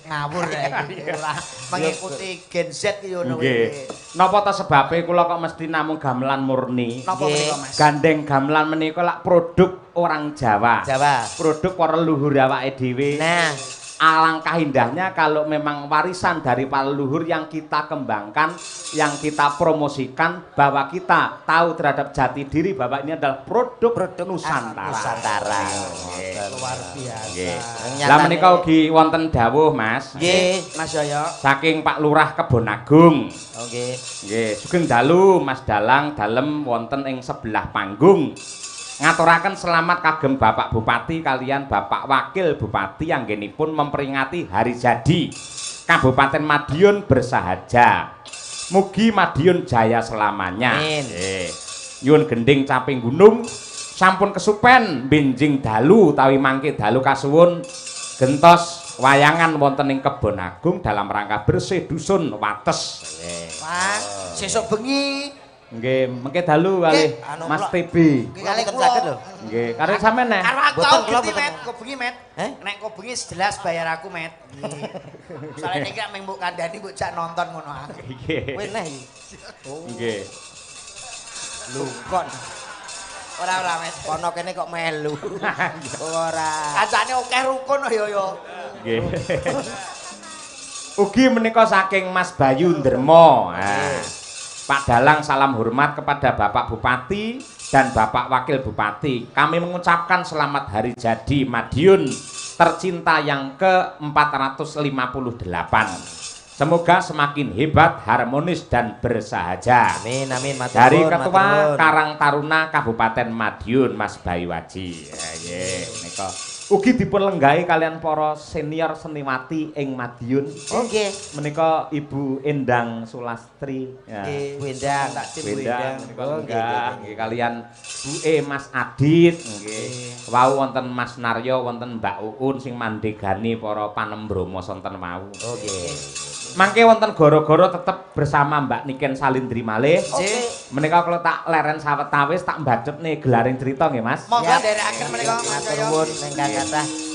ngawur iki ora mengikuti Gen Z iki ngono kuwi. Napa ta sebabe kula kok mesti namung gamelan murni? Napa menika, Mas? Gandeng gamelan menika lak produk orang Jawa. Jawa. Produk para leluhur awake dhewe. Nah, alangkah indahnya kalau memang warisan dari para leluhur yang kita kembangkan, yang kita promosikan, bahwa kita tahu terhadap jati diri bahwa ini adalah produk Nusantara. Nusantara. Luar biasa. Lah menika ugi wonten dawuh, Mas. Nggih, Mas Yoyo. Saking Pak Lurah Kebonagung. Nggih. Nggih, sugeng dalu Mas Dalang dalem wonten ing sebelah panggung. Ngaturaken selamat kagem Bapak Bupati kalian Bapak Wakil Bupati anggenipun memperingati hari jadi Kabupaten Madiun bersahaja. Mugi Madiun jaya selamanya. Nyuwun gending caping gunung sampun kesupen benjing dalu utawi mangke dalu kasuwun gentos wayangan wonten ing Kebon Agung dalam rangka bersih dusun Wates. Pak, sesuk bengi nggih, mengke dalu kalih Mas TB. nggih kalih kula lho. Nggih, karo sampean nek. Karo aku tau geti Met, kok bengi Met. Nek kok bengi jelas bayar aku Met. Soale nek mek mbok kandhani mbok jak nonton ngono ae. Nggih. Kowe neh iki. Nggih. Lho kok Ora Mas. Kono kene kok melu. Ora. Kancane akeh rukun yo. Nggih. Ugi menika saking Mas Bayu Ndermo. Nah, Pak Dalang salam hormat kepada Bapak Bupati dan Bapak Wakil Bupati. Kami mengucapkan selamat hari jadi Madiun tercinta yang ke-458. Semoga semakin hebat, harmonis dan bersahaja. Amin amin matur Dari nuwun, Ketua matur nuwun. Karang Taruna Kabupaten Madiun Mas Bayu Waji. Nggih, menika ugi dipun lenggahi kalian para senior seniwati ing Madiun. Nggih. Menika Ibu Endang Sulastri. Ya. Bu Endang, tak tim Bu Endang. Menika lenggah nggih kalian Bu Mas Adit nggih. Wau wonten Mas Naryo, wonten Mbak Uun sing mandegani para panembrama sonten wau. Nggih. Mangke wonten goro-goro tetep bersama Mbak Niken Salindri malih. Menika kalau tak leren sawetawis tak mbacet nih gelaring cerita nggih Mas. Monggo nderekaken menika Mas Matur Jaya. nuwun ingkang kathah